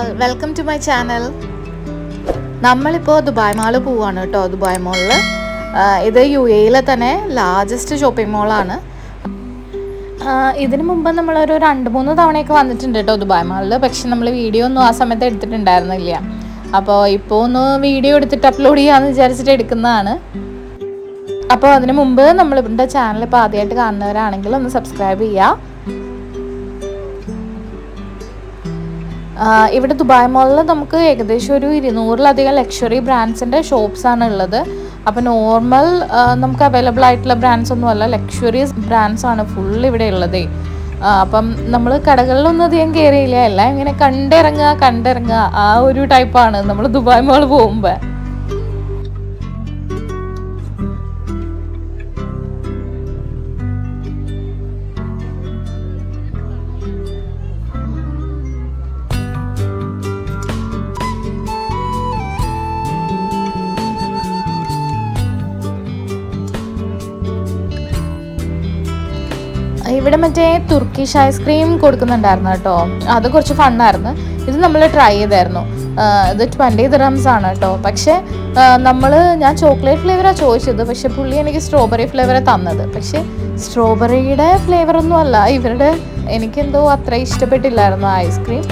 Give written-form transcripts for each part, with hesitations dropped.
all, welcome to my channel. നമ്മളിപ്പോൾ Dubai mall പോവാണ് കേട്ടോ. ദുബായ് മാളിൽ ഇത് UAE തന്നെ ലാർജസ്റ്റ് ഷോപ്പിംഗ് മോളാണ്. ഇതിന് മുമ്പ് നമ്മളൊരു 2-3 തവണയൊക്കെ വന്നിട്ടുണ്ട് കേട്ടോ ദുബായ് മാളിൽ. പക്ഷെ നമ്മൾ വീഡിയോ ഒന്നും ആ സമയത്ത് എടുത്തിട്ടുണ്ടായിരുന്നില്ല. അപ്പോൾ ഇപ്പോൾ ഒന്ന് വീഡിയോ എടുത്തിട്ട് അപ്ലോഡ് ചെയ്യാമെന്ന് വിചാരിച്ചിട്ട് എടുക്കുന്നതാണ്. അപ്പോൾ അതിന് മുമ്പ് നമ്മളിവിടെ ചാനൽ ഇപ്പോൾ ആദ്യമായിട്ട് കാണുന്നവരാണെങ്കിൽ ഒന്ന് സബ്സ്ക്രൈബ് ചെയ്യുക. ഇവിടെ ദുബായ് മാളിൽ നമുക്ക് ഏകദേശം ഒരു 200-ലധികം ലക്ഷറി ബ്രാൻഡ്സിൻ്റെ ഷോപ്സാണ് ഉള്ളത്. അപ്പോൾ നോർമൽ നമുക്ക് അവൈലബിൾ ആയിട്ടുള്ള ബ്രാൻഡ്സ് ഒന്നുമല്ല, ലക്ഷറീസ് ബ്രാൻഡ്സാണ് ഫുൾ ഇവിടെ ഉള്ളത്. അപ്പം നമ്മൾ കടകളിലൊന്നും അധികം കയറിയില്ല, എല്ലാം ഇങ്ങനെ കണ്ടിറങ്ങുക ആ ഒരു ടൈപ്പാണ് നമ്മൾ ദുബായ് മാൾ പോകുമ്പോൾ. ഇവിടെ മറ്റേ തുർക്കിഷ് ഐസ്ക്രീം കൊടുക്കുന്നുണ്ടായിരുന്നു കേട്ടോ, അത് കുറച്ച് ഫണ്ണായിരുന്നു. ഇത് നമ്മൾ ട്രൈ ചെയ്തായിരുന്നു. ഇത് 20 ദിർഹംസ് ആണ് കേട്ടോ. പക്ഷേ ഞാൻ ചോക്ലേറ്റ് ഫ്ലേവറാണ് ചോദിച്ചത്, പക്ഷെ പുള്ളി എനിക്ക് സ്ട്രോബെറി ഫ്ലേവറാണ് തന്നത്. പക്ഷേ സ്ട്രോബെറിയുടെ ഫ്ലേവറൊന്നും അല്ല ഇവരുടെ, എനിക്കെന്തോ അത്ര ഇഷ്ടപ്പെട്ടില്ലായിരുന്നു ഐസ്ക്രീം.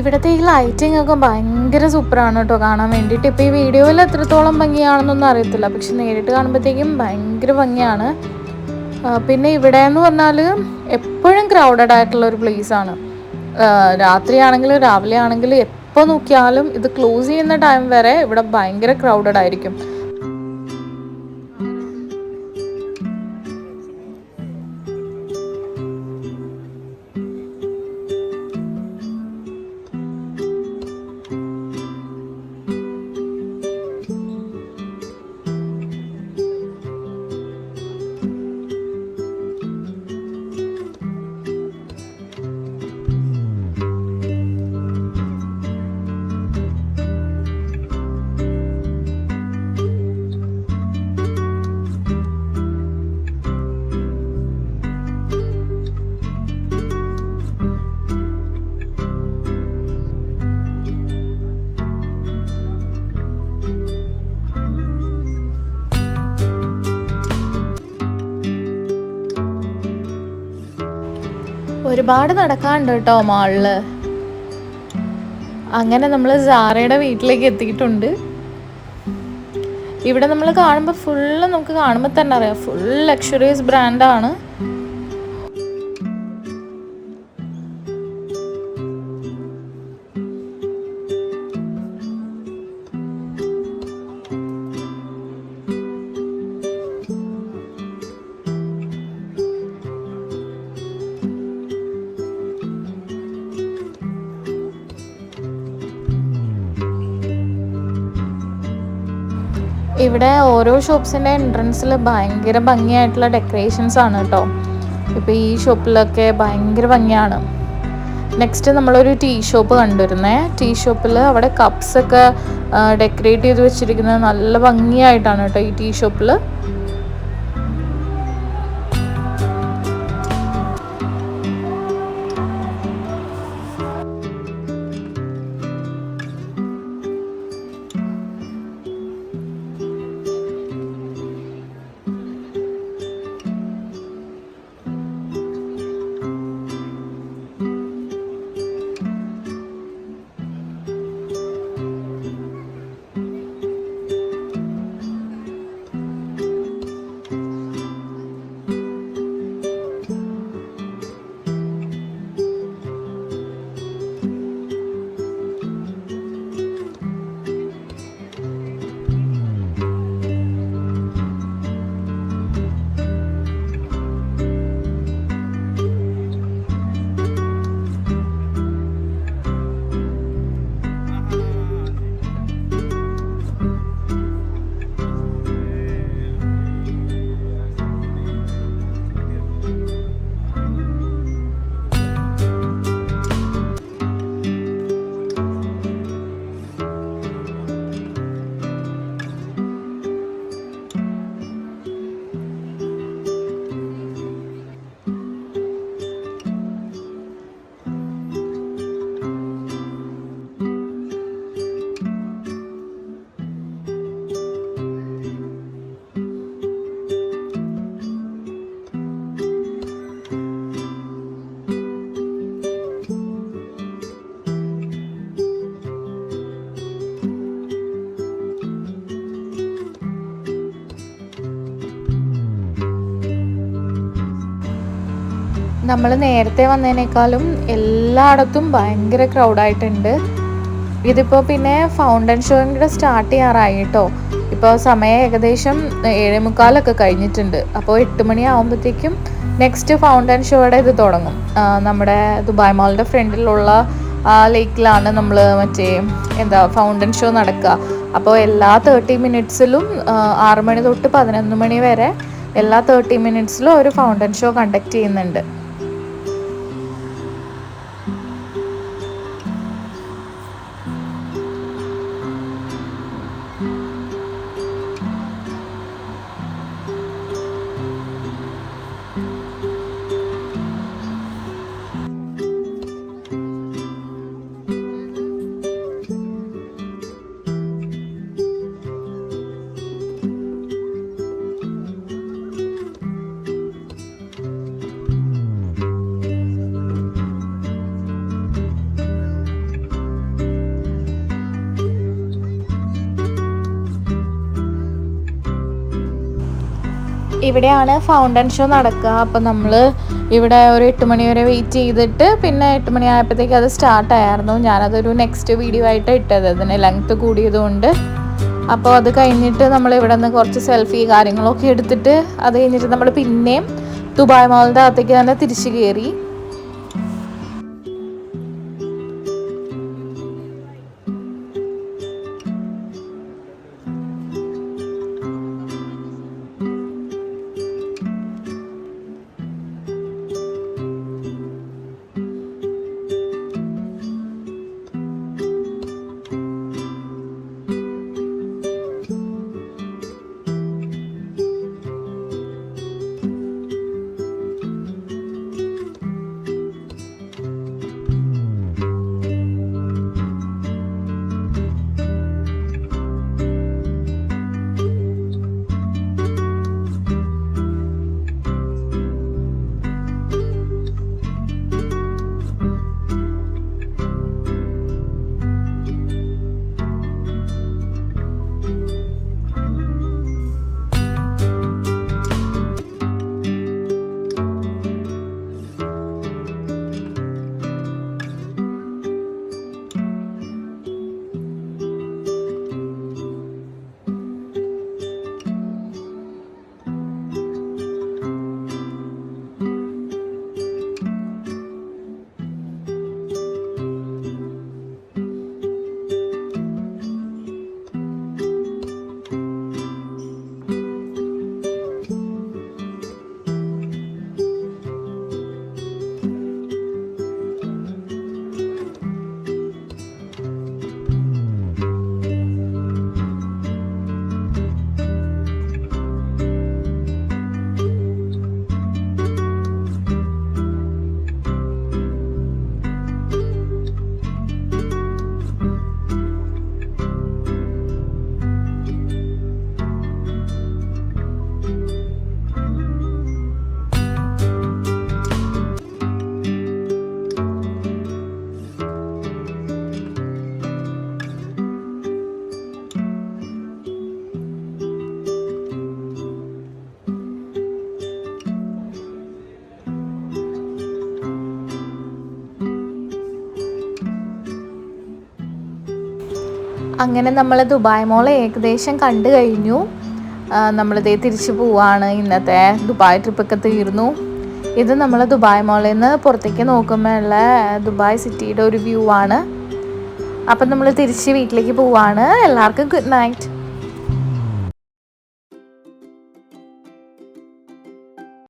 ഇവിടുത്തെ ഈ ലൈറ്റിംഗ് ഒക്കെ ഭയങ്കര സൂപ്പറാണ് കേട്ടോ കാണാൻ വേണ്ടിയിട്ട്. ഇപ്പോൾ ഈ വീഡിയോയിൽ എത്രത്തോളം ഭംഗിയാണെന്നൊന്നും അറിയത്തില്ല, പക്ഷെ നേരിട്ട് കാണുമ്പോഴത്തേക്കും ഭയങ്കര ഭംഗിയാണ്. പിന്നെ ഇവിടെ എന്ന് പറഞ്ഞാൽ എപ്പോഴും ക്രൗഡഡ് ആയിട്ടുള്ളൊരു പ്ലേസാണ്. രാത്രിയാണെങ്കിലും രാവിലെ ആണെങ്കിലും എപ്പോൾ നോക്കിയാലും ഇത് ക്ലോസ് ചെയ്യുന്ന ടൈം വരെ ഇവിടെ ഭയങ്കര ക്രൗഡഡ് ആയിരിക്കും. ഒരുപാട് നടക്കാനുണ്ട് കേട്ടോ മാളിൽ. അങ്ങനെ നമ്മൾ സാറയുടെ വീട്ടിലേക്ക് എത്തിയിട്ടുണ്ട്. ഇവിടെ നമ്മൾ കാണുമ്പോൾ ഫുള്ള് നമുക്ക് കാണുമ്പോൾ തന്നെ അറിയാം, ഫുൾ ലക്ഷറീസ് ബ്രാൻഡാണ്. ഇവിടെ ഓരോ ഷോപ്സിൻ്റെ എൻട്രൻസിൽ ഭയങ്കര ഭംഗിയായിട്ടുള്ള ഡെക്കറേഷൻസ് ആണ് കേട്ടോ. ഇപ്പോൾ ഈ ഷോപ്പിലൊക്കെ ഭയങ്കര ഭംഗിയാണ്. നെക്സ്റ്റ് നമ്മളൊരു ടീ ഷോപ്പ് കണ്ടിരുന്നേ. ടീ ഷോപ്പിൽ അവിടെ കപ്സൊക്കെ ഡെക്കറേറ്റ് ചെയ്ത് വെച്ചിരിക്കുന്നത് നല്ല ഭംഗിയായിട്ടാണ് കേട്ടോ ഈ ടീ ഷോപ്പിൽ. നമ്മൾ നേരത്തെ വന്നതിനേക്കാളും എല്ലായിടത്തും ഭയങ്കര ക്രൗഡായിട്ടുണ്ട്. ഇതിപ്പോൾ പിന്നെ ഫൗണ്ടൻ ഷോയും കൂടെ സ്റ്റാർട്ട് ചെയ്യാറായി കേട്ടോ. ഇപ്പോൾ സമയം ഏകദേശം 7:45 കഴിഞ്ഞിട്ടുണ്ട്. അപ്പോൾ 8 മണിയാകുമ്പോഴത്തേക്കും നെക്സ്റ്റ് ഫൗണ്ടൻ ഷോയുടെ ഇത് തുടങ്ങും. നമ്മുടെ ദുബായ് മാളിൻ്റെ ഫ്രണ്ടിലുള്ള ലേക്കിലാണ് നമ്മൾ ഫൗണ്ടൻ ഷോ നടക്കുക. അപ്പോൾ എല്ലാ 30 മിനിറ്റ്സിലും 6 മണി തൊട്ട് 11 മണി വരെ എല്ലാ 30 മിനിറ്റ്സിലും ഒരു ഫൗണ്ടൻ ഷോ കണ്ടക്ട് ചെയ്യുന്നുണ്ട്. ഇവിടെയാണ് ഫൗണ്ടൻ ഷോ നടക്കുക. അപ്പം നമ്മൾ ഇവിടെ ഒരു 8 മണി വരെ വെയിറ്റ് ചെയ്തിട്ട് പിന്നെ 8 മണി ആയപ്പോഴത്തേക്ക് അത് സ്റ്റാർട്ടായിരുന്നു. ഞാനതൊരു നെക്സ്റ്റ് വീഡിയോ ആയിട്ട് ഇട്ടത്, അതിന് ലെങ്ത്ത് കൂടിയതുകൊണ്ട്. അപ്പോൾ അത് കഴിഞ്ഞിട്ട് നമ്മൾ ഇവിടെ നിന്ന് കുറച്ച് സെൽഫി കാര്യങ്ങളൊക്കെ എടുത്തിട്ട് അത് കഴിഞ്ഞിട്ട് നമ്മൾ പിന്നെയും ദുബായ് മാളിൻ്റെ അകത്തേക്ക് തന്നെ തിരിച്ച് കയറി. അങ്ങനെ നമ്മൾ ദുബായ് മോൾ ഏകദേശം കണ്ടു കഴിഞ്ഞു. നമ്മളിതേ തിരിച്ചു പോവാണ്. ഇന്നത്തെ ദുബായ് ട്രിപ്പൊക്കെ തീർന്നു. ഇത് നമ്മൾ ദുബായ് മോളിൽ നിന്ന് പുറത്തേക്ക് നോക്കുമ്പോഴുള്ള ദുബായ് സിറ്റിയുടെ ഒരു വ്യൂ ആണ്. അപ്പം നമ്മൾ തിരിച്ച് വീട്ടിലേക്ക് പോവാണ്. എല്ലാവർക്കും ഗുഡ് നൈറ്റ്.